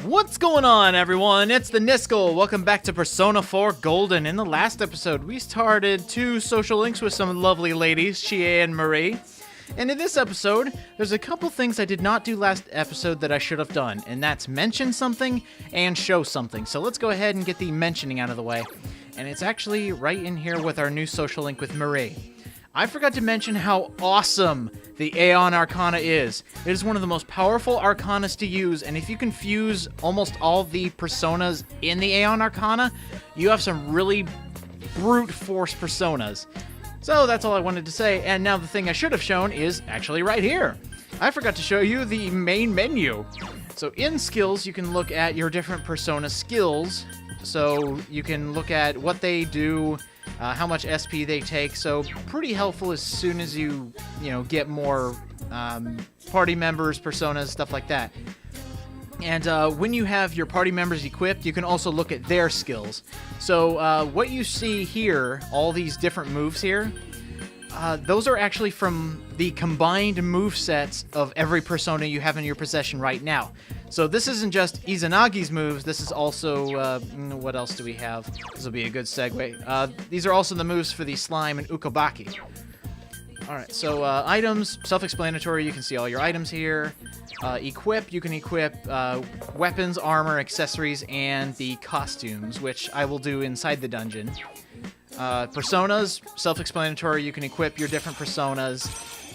What's going on, everyone? It's the Niskel. Welcome back to Persona 4 Golden. In the last episode, we started 2 social links with some lovely ladies, Chie and Marie. And in this episode, there's a couple things I did not do last episode that I should have done, and that's mention something and show something. So let's go ahead and get the mentioning out of the way. And it's actually right in here with our new social link with Marie. I forgot to mention how awesome the Aeon Arcana is. It is one of the most powerful Arcanas to use, and if you can fuse almost all the Personas in the Aeon Arcana, you have some really brute force Personas. So that's all I wanted to say, and now the thing I should have shown is actually right here. I forgot to show you the main menu. So in skills, you can look at your different Persona skills. So you can look at what they do, how much SP they take, so pretty helpful as soon as you get more party members, personas, stuff like that. And when you have your party members equipped, you can also look at their skills. So what you see here, all these different moves here, those are actually from the combined move sets of every persona you have in your possession right now. So this isn't just Izanagi's moves, this is also, what else do we have? This will be a good segue. These are also the moves for the Slime and Ukobaki. Alright, so items, self-explanatory, you can see all your items here. Equip, you can equip weapons, armor, accessories, and the costumes, which I will do inside the dungeon. Personas, self-explanatory, you can equip your different personas.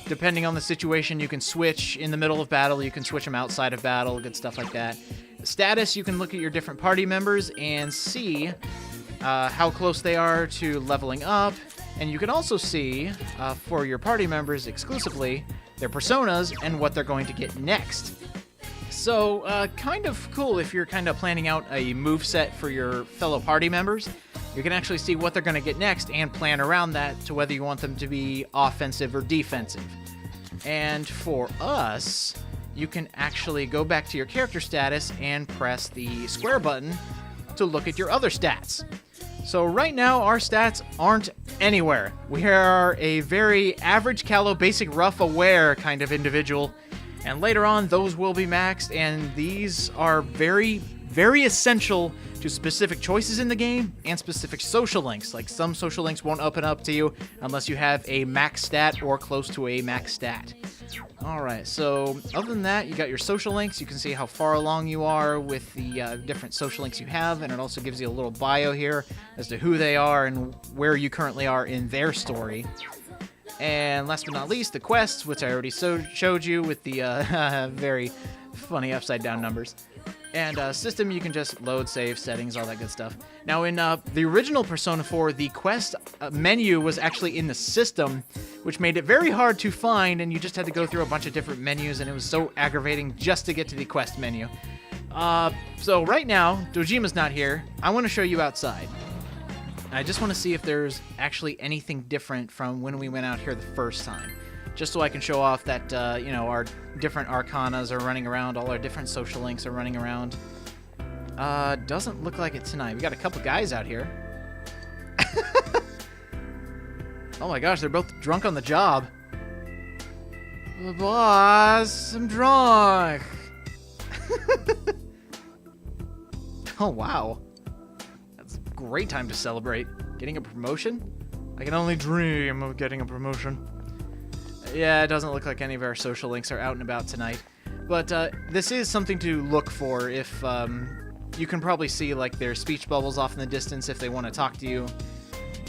Depending on the situation, you can switch in the middle of battle, you can switch them outside of battle, good stuff like that. Status, you can look at your different party members and see how close they are to leveling up. And you can also see, for your party members exclusively, their personas and what they're going to get next. So, kind of cool if you're kind of planning out a move set for your fellow party members. You can actually see what they're going to get next and plan around that to whether you want them to be offensive or defensive. And for us, you can actually go back to your character status and press the square button to look at your other stats. So right now, our stats aren't anywhere. We are a very average calo, basic rough aware kind of individual. And later on, those will be maxed, and these are very, very essential to specific choices in the game and specific social links. Like some social links won't open up to you unless you have a max stat or close to a max stat. Alright, so other than that, you got your social links. You can see how far along you are with the different social links you have, and it also gives you a little bio here as to who they are and where you currently are in their story. And last but not least, the quests, which I already showed you with the very funny upside down numbers. And system, you can just load, save, settings, all that good stuff. Now, in the original Persona 4, the quest menu was actually in the system, which made it very hard to find, and you just had to go through a bunch of different menus, and it was so aggravating just to get to the quest menu. So right now, Dojima's not here. I want to show you outside. I just want to see if there's actually anything different from when we went out here the first time. Just so I can show off that, our different Arcanas are running around, all our different social links are running around. Doesn't look like it tonight. We got a couple guys out here. Oh my gosh, they're both drunk on the job. Boss, I'm drunk. Oh, wow. That's a great time to celebrate. Getting a promotion? I can only dream of getting a promotion. Yeah, it doesn't look like any of our social links are out and about tonight. But this is something to look for if you can probably see like their speech bubbles off in the distance if they want to talk to you.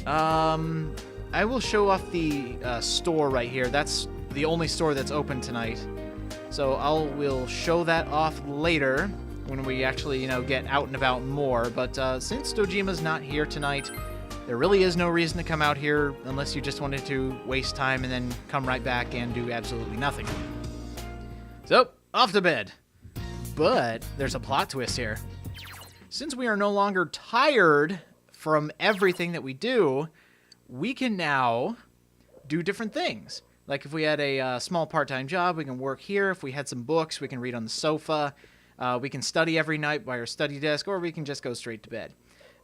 I will show off the store right here. That's the only store that's open tonight. So we'll show that off later when we actually, get out and about more. But since Dojima's not here tonight, there really is no reason to come out here unless you just wanted to waste time and then come right back and do absolutely nothing. So, off to bed. But there's a plot twist here. Since we are no longer tired from everything that we do, we can now do different things. Like if we had a small part-time job, we can work here. If we had some books, we can read on the sofa. We can study every night by our study desk, or we can just go straight to bed.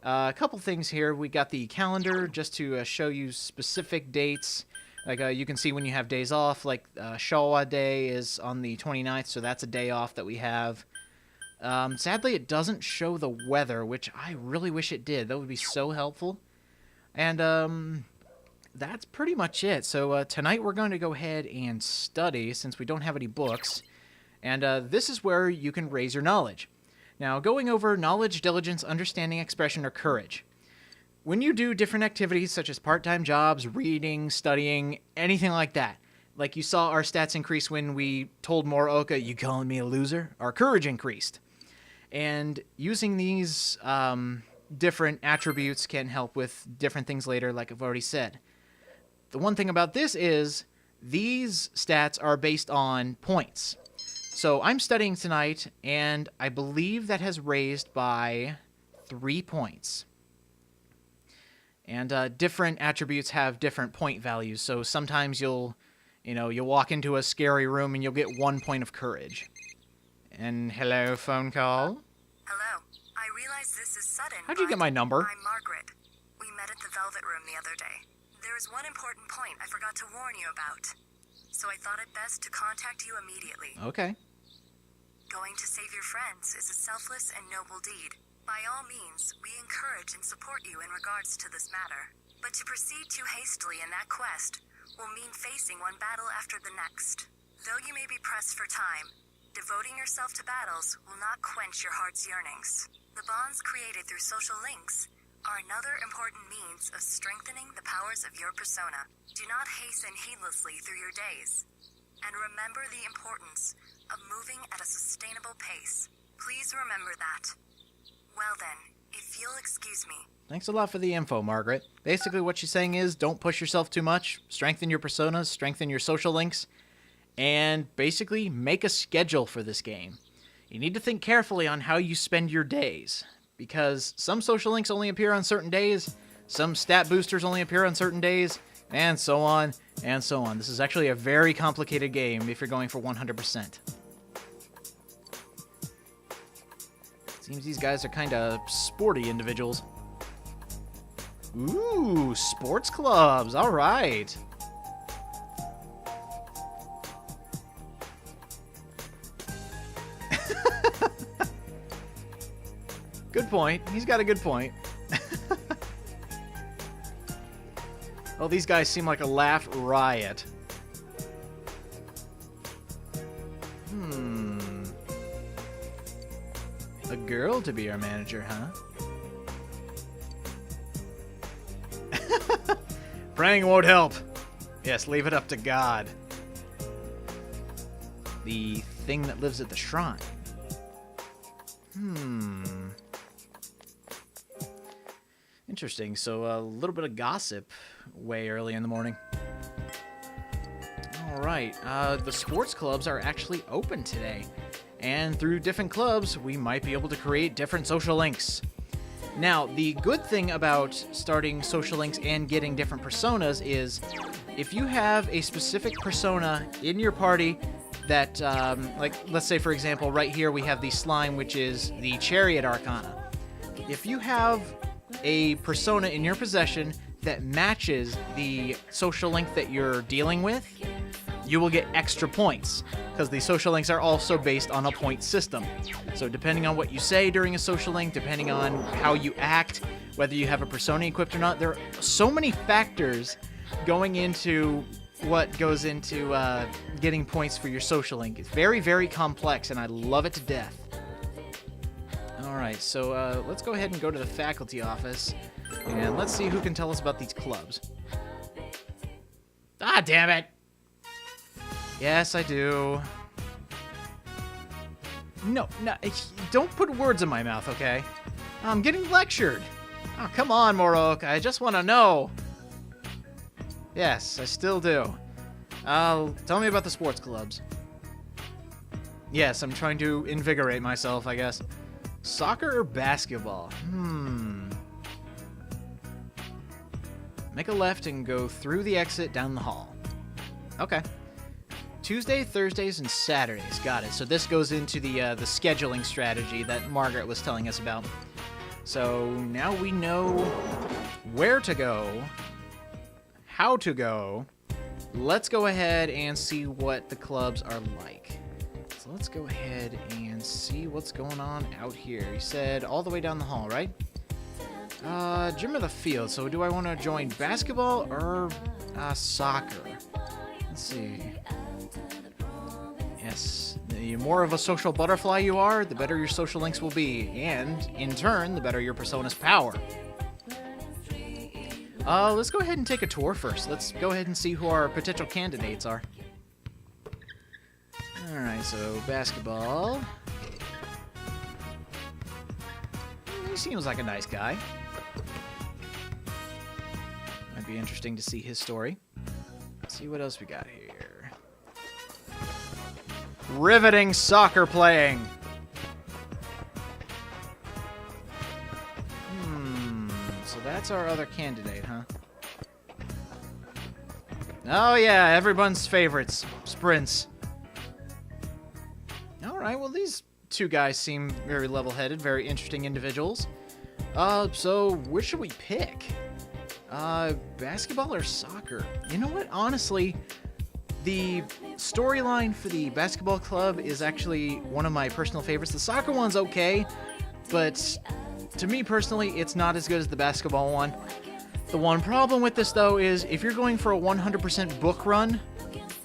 A couple things here. We got the calendar just to show you specific dates. Like you can see when you have days off, like Showa Day is on the 29th, so that's a day off that we have. Sadly, it doesn't show the weather, which I really wish it did. That would be so helpful. And that's pretty much it. So tonight we're going to go ahead and study since we don't have any books. And this is where you can raise your knowledge. Now, going over knowledge, diligence, understanding, expression, or courage. When you do different activities such as part-time jobs, reading, studying, anything like that, like you saw our stats increase when we told Moroka, "You calling me a loser?" Our courage increased. And using these different attributes can help with different things later, like I've already said. The one thing about this is these stats are based on points. So I'm studying tonight, and I believe that has raised by 3 points. And different attributes have different point values. So sometimes you'll walk into a scary room and you'll get 1 point of courage. And hello, phone call. Hello. I realize this is sudden. How'd you get my number? I'm Margaret. We met at the Velvet Room the other day. There is one important point I forgot to warn you about. So I thought it best to contact you immediately. Okay. Going to save your friends is a selfless and noble deed. By all means, we encourage and support you in regards to this matter. But to proceed too hastily in that quest will mean facing one battle after the next. Though you may be pressed for time, devoting yourself to battles will not quench your heart's yearnings. The bonds created through social links are another important means of strengthening the powers of your persona. Do not hasten heedlessly through your days. And remember the importance of moving at a sustainable pace. Please remember that. Well then, if you'll excuse me. Thanks a lot for the info, Margaret. Basically what she's saying is don't push yourself too much, strengthen your personas, strengthen your social links, and basically make a schedule for this game. You need to think carefully on how you spend your days, because some social links only appear on certain days, some stat boosters only appear on certain days, and so on, and so on. This is actually a very complicated game if you're going for 100%. Seems these guys are kind of sporty individuals. Ooh, sports clubs, all right. Good point. He's got a good point. Oh, these guys seem like a laugh riot. A girl to be our manager, huh? Praying won't help. Yes, leave it up to God. The thing that lives at the shrine. Interesting. So a little bit of gossip way early in the morning. All right. The sports clubs are actually open today. And through different clubs, we might be able to create different social links. Now, the good thing about starting social links and getting different personas is if you have a specific persona in your party that, like, let's say, for example, right here we have the slime, which is the Chariot Arcana. If you have a persona in your possession that matches the social link that you're dealing with, you will get extra points, because the social links are also based on a point system. So depending on what you say during a social link, depending on how you act, whether you have a persona equipped or not, there are so many factors going into what goes into getting points for your social link. It's very, very complex, and I love it to death. Alright, so let's go ahead and go to the faculty office, and let's see who can tell us about these clubs. Ah, damn it! Yes, I do. No, don't put words in my mouth, okay? I'm getting lectured. Oh, come on, Moroka, I just want to know. Yes, I still do. Tell me about the sports clubs. Yes, I'm trying to invigorate myself, I guess. Soccer or basketball? Make a left and go through the exit down the hall. Okay. Tuesday, Thursdays, and Saturdays. Got it. So this goes into the scheduling strategy that Margaret was telling us about. So now we know where to go, how to go. Let's go ahead and see what the clubs are like. So let's go ahead and see what's going on out here. You said all the way down the hall, right? Gym of the field. So do I want to join basketball or soccer? Let's see. Yes, the more of a social butterfly you are, the better your social links will be, and in turn, the better your persona's power. Let's go ahead and take a tour first. Let's go ahead and see who our potential candidates are. Alright, so basketball. He seems like a nice guy. Might be interesting to see his story. Let's see what else we got here. Riveting soccer playing. So that's our other candidate, huh? Oh yeah, everyone's favorites. Sprints. Alright, well these two guys seem very level-headed, very interesting individuals. So which should we pick? Basketball or soccer? You know what? Honestly, the storyline for the basketball club is actually one of my personal favorites. The soccer one's okay, but to me personally, it's not as good as the basketball one. The one problem with this, though, is if you're going for a 100% book run,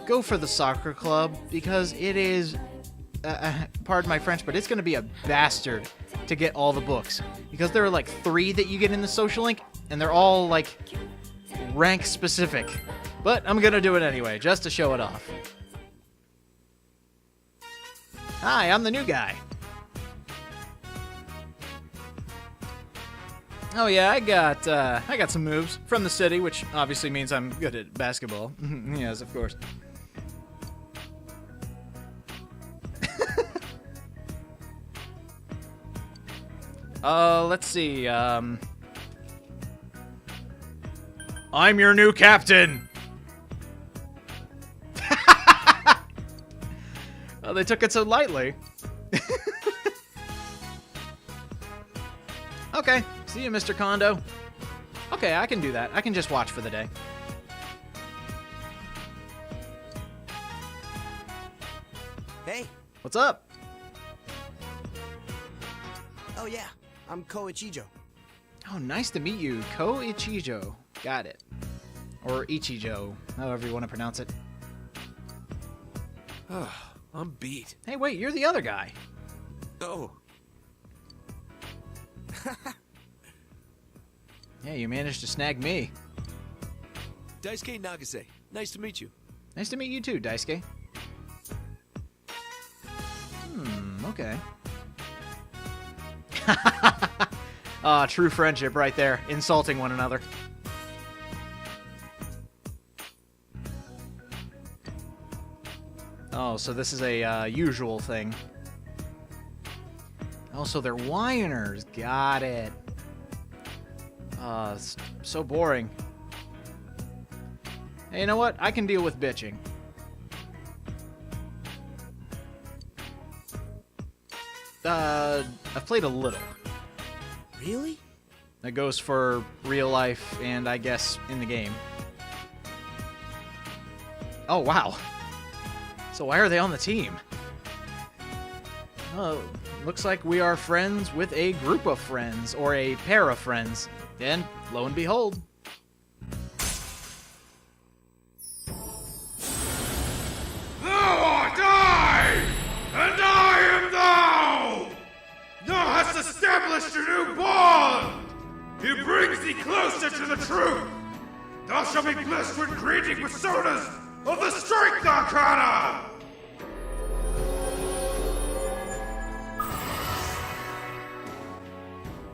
go for the soccer club, because it is, pardon my French, but it's going to be a bastard to get all the books. Because there are like 3 that you get in the social link, and they're all like rank specific. But I'm going to do it anyway, just to show it off. Hi, I'm the new guy. Oh yeah, I got some moves from the city, which obviously means I'm good at basketball. Yes, of course. Let's see. I'm your new captain. Oh, they took it so lightly. Okay, see you, Mr. Kondo. Okay, I can do that. I can just watch for the day. Hey. What's up? Oh yeah, I'm Ko Ichijo. Oh, nice to meet you, Ko Ichijo. Got it. Or Ichijo, however you want to pronounce it. I'm beat. Hey, wait, you're the other guy. Oh. Yeah, you managed to snag me. Daisuke Nagase. Nice to meet you. Nice to meet you too, Daisuke. Okay. True friendship right there. Insulting one another. Oh, so this is a usual thing. Oh, so they're whiners. Got it. It's so boring. Hey, you know what? I can deal with bitching. I've played a little. Really? That goes for real life and I guess in the game. Oh, wow. So why are they on the team? Oh, looks like we are friends with a group of friends, or a pair of friends. And lo and behold. Thou art I, and I am thou! Thou hast established a new bond! It brings thee closer to the truth! Thou shalt be blessed with granting personas of the Strength Arcana!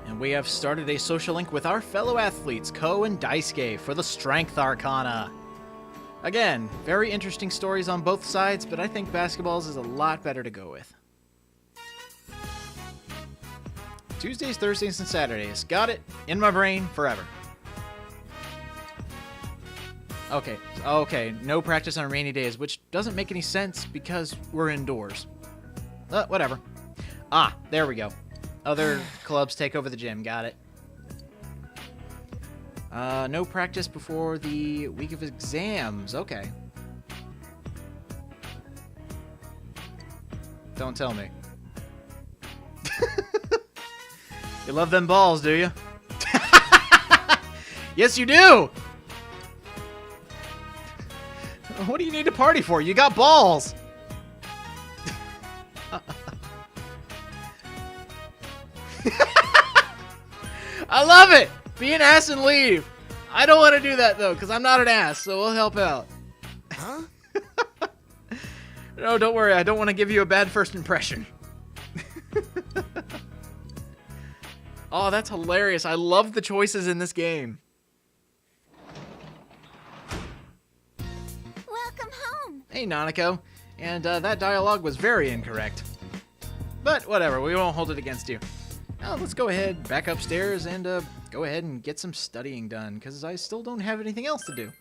And we have started a social link with our fellow athletes, Ko and Daisuke, for the Strength Arcana. Again, very interesting stories on both sides, but I think basketballs is a lot better to go with. Tuesdays, Thursdays, and Saturdays. Got it. In my brain, forever. Okay, no practice on rainy days, which doesn't make any sense because we're indoors. Whatever. Ah, there we go. Other clubs take over the gym. Got it. No practice before the week of exams. Okay. Don't tell me. You love them balls, do you? Yes, you do! What do you need to party for? You got balls! I love it! Be an ass and leave. I don't want to do that, though, because I'm not an ass, so we'll help out. Huh? No, don't worry. I don't want to give you a bad first impression. Oh, that's hilarious. I love the choices in this game. Welcome home. Hey, Nanako. And that dialogue was very incorrect. But whatever, we won't hold it against you. Now, let's go ahead, back upstairs, and go ahead and get some studying done, because I still don't have anything else to do.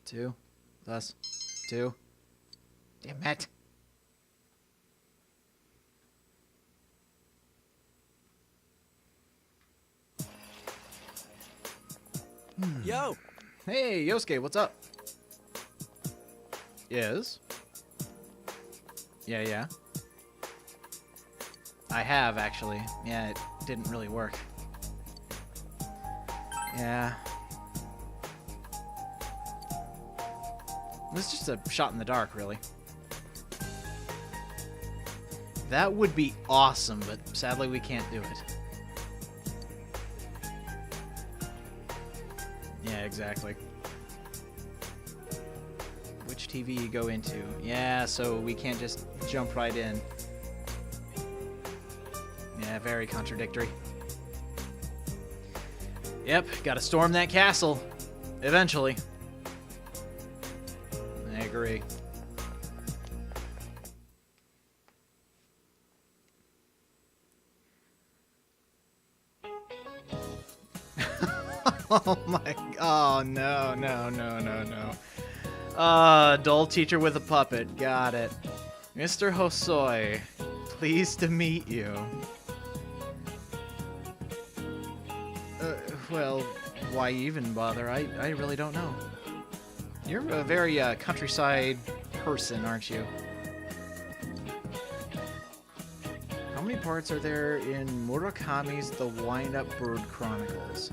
2 plus 2. Damn it. Yo, Hey, Yosuke, what's up? Yes? Yeah. I have, actually. Yeah, it didn't really work. Yeah. It was just a shot in the dark, really. That would be awesome, but sadly we can't do it. Yeah, exactly. Which TV you go into? Yeah, so we can't just jump right in. Yeah, very contradictory. Yep, gotta storm that castle. Eventually. I agree. Oh my, oh no. Dull teacher with a puppet, got it. Mr. Hosoi, pleased to meet you. Well, why even bother? I really don't know. You're a very countryside person, aren't you? How many parts are there in Murakami's The Wind-Up Bird Chronicles?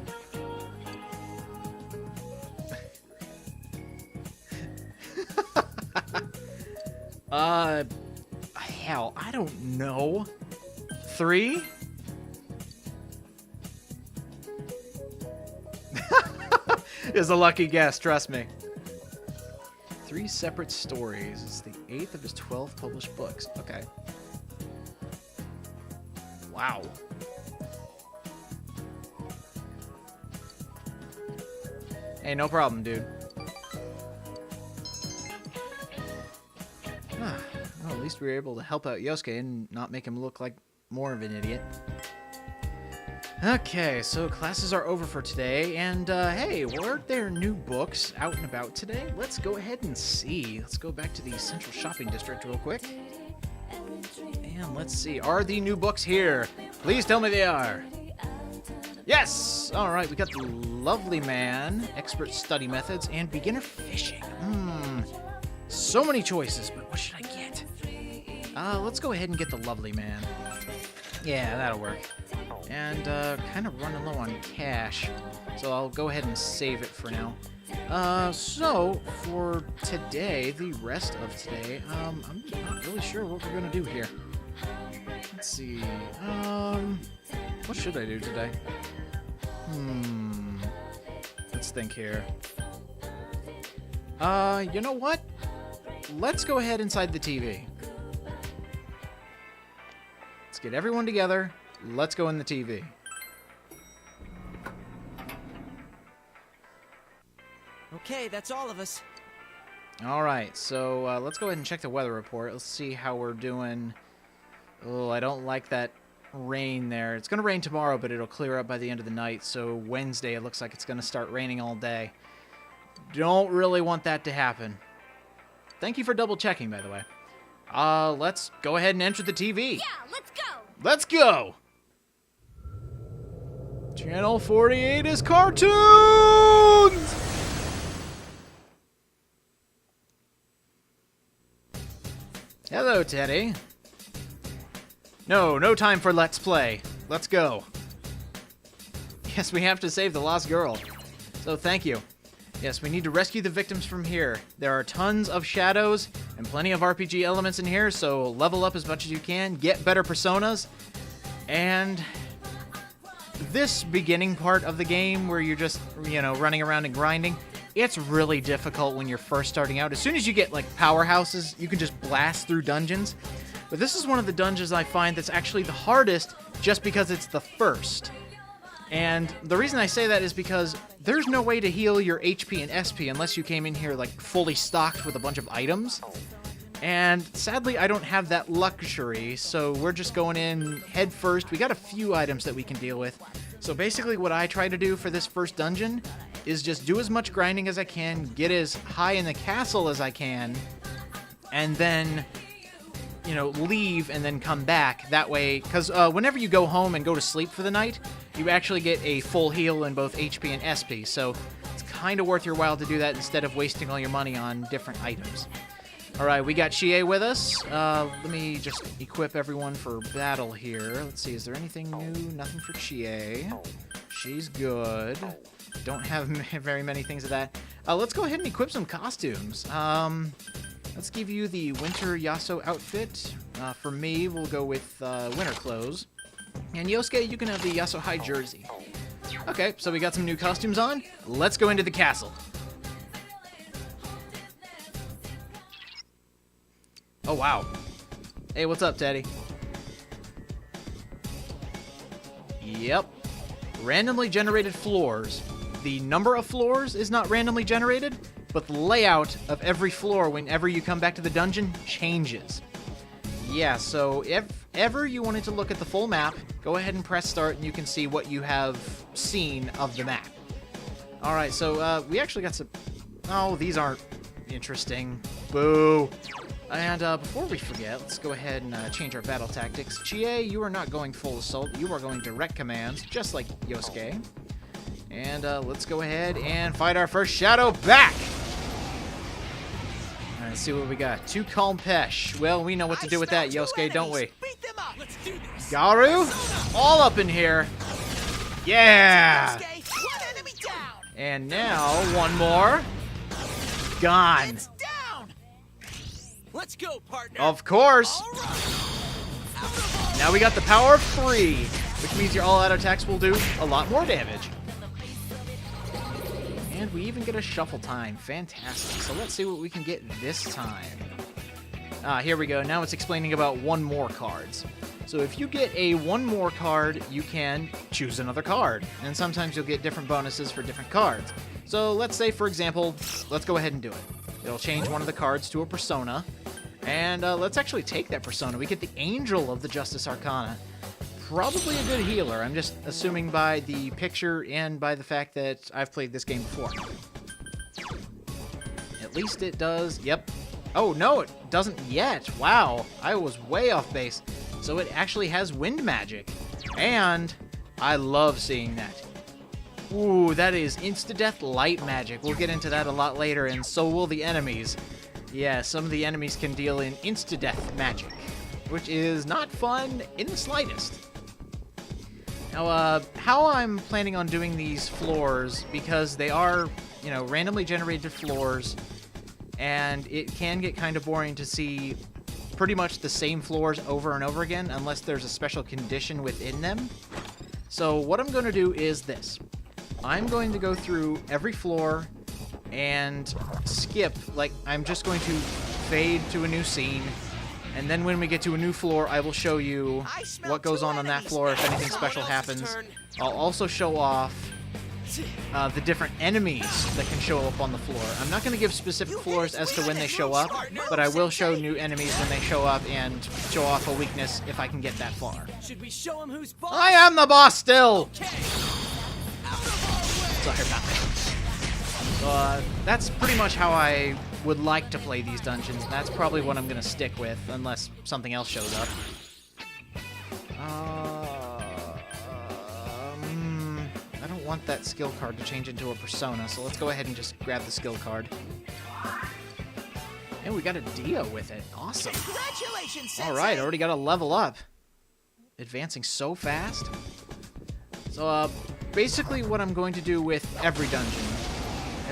Hell, I don't know. 3? Is a lucky guess, trust me. 3 separate stories. It's the 8th of his 12 published books. Okay. Wow. Hey, no problem, dude. Well, at least we were able to help out Yosuke and not make him look like more of an idiot. Okay, so classes are over for today, and hey, were there new books out and about today? Let's go ahead and see. Let's go back to the Central Shopping District real quick. And let's see, are the new books here? Please tell me they are. Yes! Alright, we got The Lovely Man, Expert Study Methods, and Beginner Fishing. So many choices, but what should I get? Let's go ahead and get The Lovely Man. Yeah, that'll work. And kind of running low on cash, so I'll go ahead and save it for now. So for today, the rest of today, I'm not really sure what we're gonna do here. Let's see. What should I do today? Let's think here. You know what? Let's go ahead inside the TV. Let's get everyone together. Let's go in the TV. okay, that's all of us. Alright, so let's go ahead and check the weather report. Let's see how we're doing. Oh, I don't like that rain there. It's going to rain tomorrow, but it'll clear up by the end of the night. So Wednesday, it looks like it's going to start raining all day. Don't really want that to happen. Thank you for double checking, by the way. Let's go ahead and enter the TV. Yeah, let's go. Let's go! Channel 48 is cartoons! Hello, Teddy. No time for let's play. Let's go. Yes, we have to save the lost girl. So thank you. Yes, we need to rescue the victims from here. There are tons of shadows and plenty of RPG elements in here, so level up as much as you can, get better personas, and this beginning part of the game where you're just, running around and grinding, it's really difficult when you're first starting out. As soon as you get, powerhouses, you can just blast through dungeons. But this is one of the dungeons I find that's actually the hardest just because it's the first. And the reason I say that is because there's no way to heal your HP and SP unless you came in here, fully stocked with a bunch of items. And sadly, I don't have that luxury, so we're just going in head first. We got a few items that we can deal with. So basically what I try to do for this first dungeon is just do as much grinding as I can, get as high in the castle as I can, and then, leave and then come back. That way, because whenever you go home and go to sleep for the night, you actually get a full heal in both HP and SP. So it's kind of worth your while to do that instead of wasting all your money on different items. All right, we got Chie with us. Let me just equip everyone for battle here. Let's see, is there anything new? Nothing for Chie. She's good. Don't have very many things of that. Let's go ahead and equip some costumes. Let's give you the Winter Yasuo outfit. For me, we'll go with winter clothes. And Yosuke, you can have the Yasuo High jersey. Okay, so we got some new costumes on. Let's go into the castle. Oh, wow. Hey, what's up, Teddy? Yep. Randomly generated floors. The number of floors is not randomly generated, but the layout of every floor whenever you come back to the dungeon changes. Yeah, so if ever you wanted to look at the full map, go ahead and press start and you can see what you have seen of the map. Alright, so we actually got some... Oh, these aren't interesting. Boo. And before we forget, let's go ahead and change our battle tactics. Chie, you are not going full assault. You are going direct commands, just like Yosuke. And let's go ahead and fight our first shadow back. All right, let's see what we got. 2 Calm Pesh. Well, we know what to do with that, Yosuke, don't we? Beat them up. Let's do this. Garu, all up in here. Yeah. One enemy down. And now, one more. Gone. It's down. Let's go, partner. Of course. All right. Now we got the power of 3, which means your all-out attacks will do a lot more damage. And we even get a shuffle time. Fantastic. So let's see what we can get this time. Here we go. Now it's explaining about one more cards. So if you get a one more card, you can choose another card. And sometimes you'll get different bonuses for different cards. So let's say, for example, let's go ahead and do it. It'll change one of the cards to a persona. And let's actually take that persona. We get the Angel of the Justice Arcana. Probably a good healer. I'm just assuming by the picture and by the fact that I've played this game before. At least it does. Yep. Oh, no, it doesn't yet. Wow. I was way off base. So it actually has wind magic. And I love seeing that. Ooh, that is insta-death light magic. We'll get into that a lot later, and so will the enemies. Yeah, some of the enemies can deal in insta-death magic, which is not fun in the slightest. Now, how I'm planning on doing these floors, because they are, randomly generated floors, and it can get kind of boring to see pretty much the same floors over and over again, unless there's a special condition within them. So what I'm going to do is this. I'm going to go through every floor and skip, I'm just going to fade to a new scene, and then when we get to a new floor, I will show you what goes on that floor if anything special happens. I'll also show off the different enemies that can show up on the floor. I'm not going to give specific floors as to when they show up, but I will show new enemies when they show up and show off a weakness if I can get that far. Should we show him who's boss? I am the boss still! Okay. Out of our way. Sorry about that. So, that's pretty much how I would like to play these dungeons. That's probably what I'm going to stick with, unless something else shows up. I don't want that skill card to change into a persona, so let's go ahead and just grab the skill card. And we got a Dio with it. Awesome. Congratulations, Sensei. All right, already got a level up. Advancing so fast. So, basically what I'm going to do with every dungeon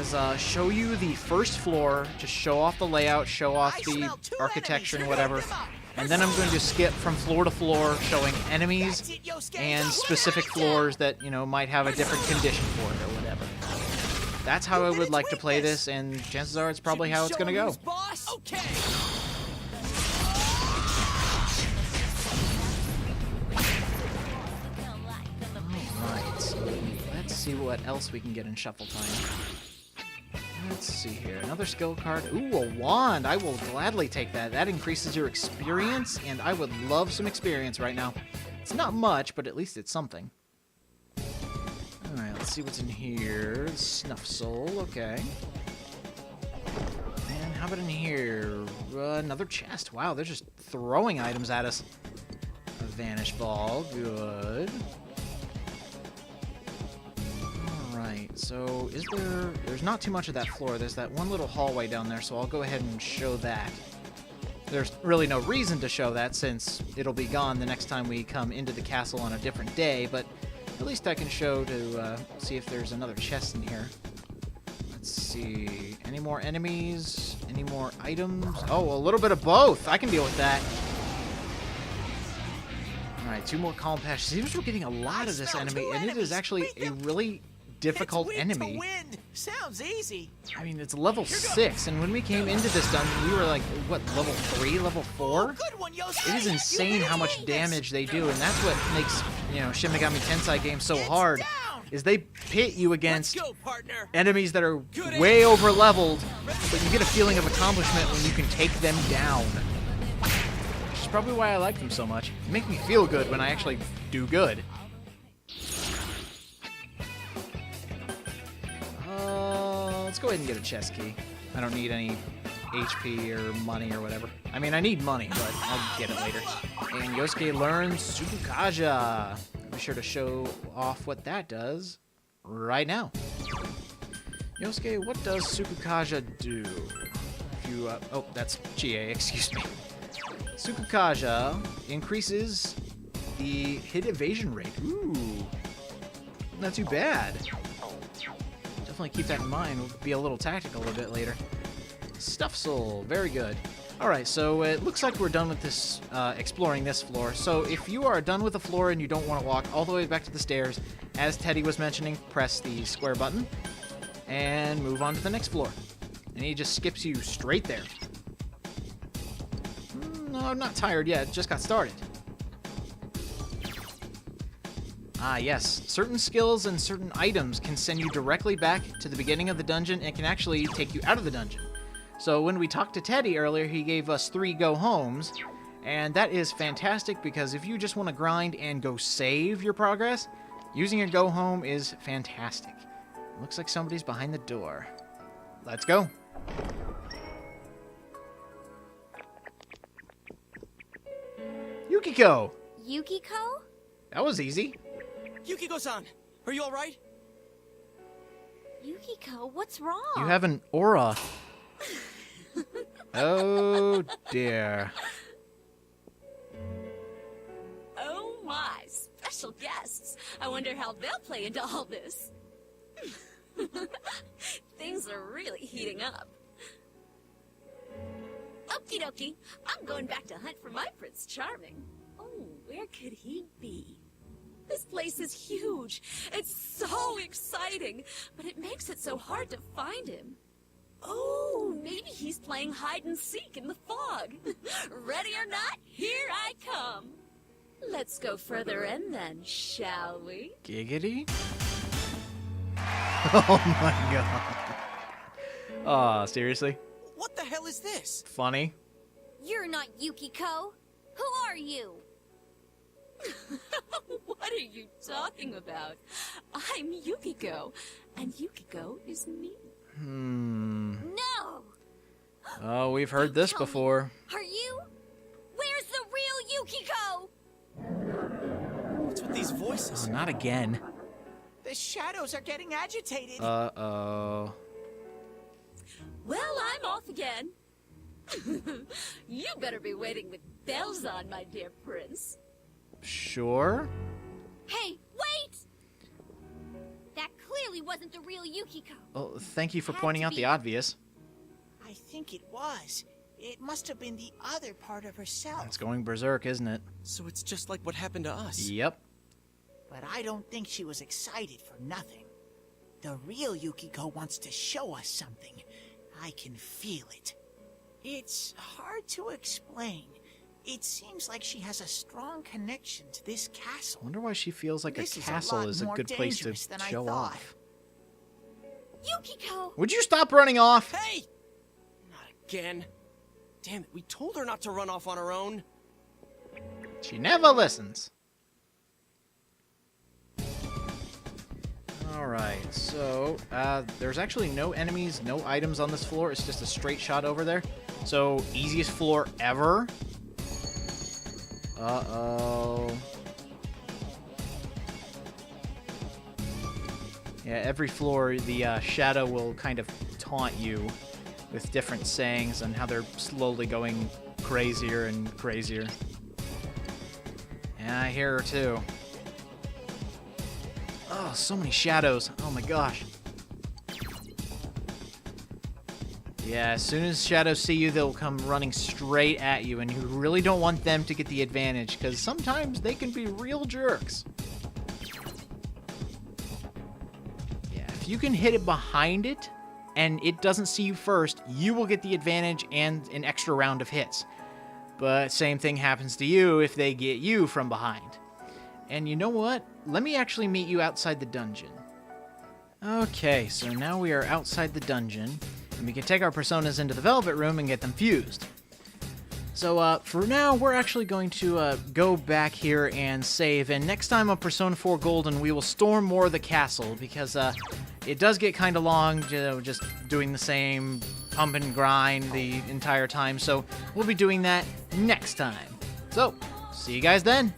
is show you the first floor, just show off the layout, show off the architecture and whatever. And then I'm going to skip from floor to floor, showing enemies and specific floors that, you know, might have a different condition for it or whatever. That's how I would like to play this, and chances are it's probably how it's going to go. Boss? Okay. Alright, so let's see what else we can get in shuffle time. Let's see here. Another skill card. Ooh, a wand. I will gladly take that. That increases your experience, and I would love some experience right now. It's not much, but at least it's something. Alright, let's see what's in here. Snuff Soul, okay. And how about in here? Another chest. Wow, they're just throwing items at us. A Vanish Ball, good. Alright, so is there's not too much of that floor. There's that one little hallway down there, so I'll go ahead and show that. There's really no reason to show that since it'll be gone the next time we come into the castle on a different day, but at least I can show to see if there's another chest in here. Let's see. Any more enemies? Any more items? Oh, a little bit of both. I can deal with that. Alright, 2 more calm patches. Seems we're getting a lot of this enemy, and it is actually a really difficult enemy. Sounds easy. I mean, it's level 6, and when we came into this dungeon, we were like, what, level 3, level 4? Good one, Yosuke. It is insane how much damage they do, and that's what makes, you know, Shin Megami Tensei games so hard, is they pit you against enemies that are way over leveled, but you get a feeling of accomplishment when you can take them down. Which is probably why I like them so much. They make me feel good when I actually do good. Let's go ahead and get a chest key. I don't need any HP or money or whatever. I mean, I need money, but I'll get it later. And Yosuke learns Tsukukaja. Be sure to show off what that does right now. Yosuke, what does Tsukukaja do? If you, oh, that's GA, excuse me. Tsukukaja increases the hit evasion rate. Ooh, not too bad. Definitely keep that in mind. We'll be a little tactical a bit later. Stuff Soul, very good. Alright, so it looks like we're done with this, exploring this floor. So if you are done with the floor and you don't want to walk all the way back to the stairs, as Teddy was mentioning, press the square button and move on to the next floor. And he just skips you straight there. No, I'm not tired yet, just got started. Ah, yes. Certain skills and certain items can send you directly back to the beginning of the dungeon and can actually take you out of the dungeon. So when we talked to Teddy earlier, he gave us 3 go-homes, and that is fantastic because if you just want to grind and go save your progress, using a go-home is fantastic. Looks like somebody's behind the door. Let's go. Yukiko! Yukiko? That was easy. Yukiko-san, are you all right? Yukiko, what's wrong? You have an aura. Oh, dear. Oh my, special guests. I wonder how they'll play into all this. Things are really heating up. Okie dokie, I'm going back to hunt for my Prince Charming. Oh, where could he be? This place is huge. It's so exciting, but it makes it so hard to find him. Oh, maybe he's playing hide and seek in the fog. Ready or not, here I come. Let's go further in then, shall we? Giggity? Oh my god. Aw, seriously? What the hell is this? Funny. You're not Yukiko. Who are you? What are you talking about? I'm Yukiko, and Yukiko is me. No! Oh, we've heard Don't this tell me. before. Are you? Where's the real Yukiko? What's with these voices? Oh, not again. The shadows are getting agitated. Uh-oh. Well, I'm off again. You better be waiting with bells on, my dear prince. Sure. Hey, wait! That clearly wasn't the real Yukiko. Well, thank you for Had pointing to out the be. obvious. I think it was. It must have been the other part of herself. It's going berserk, isn't it? So it's just like what happened to us. Yep. But I don't think she was excited for nothing. The real Yukiko wants to show us something. I can feel it. It's hard to explain. It seems like she has a strong connection to this castle. I wonder why she feels like This a is castle lot is a more good place to dangerous than I show thought. off. Yukiko! Would you stop running off? Hey! Not again. Damn it, we told her not to run off on her own. She never listens. Alright, so there's actually no enemies, no items on this floor. It's just a straight shot over there. So, easiest floor ever. Uh-oh. Yeah, every floor the shadow will kind of taunt you with different sayings and how they're slowly going crazier and crazier. Yeah, I hear her too. Oh, so many shadows. Oh my gosh. Yeah, as soon as shadows see you, they'll come running straight at you, and you really don't want them to get the advantage, because sometimes they can be real jerks. Yeah, if you can hit it behind it, and it doesn't see you first, you will get the advantage and an extra round of hits. But same thing happens to you if they get you from behind. And you know what? Let me actually meet you outside the dungeon. Okay, so now we are outside the dungeon, and we can take our personas into the Velvet Room and get them fused. So for now, we're actually going to go back here and save, and next time on Persona 4 Golden, we will storm more of the castle, because it does get kind of long, you know, just doing the same pump and grind the entire time, so we'll be doing that next time. So, see you guys then!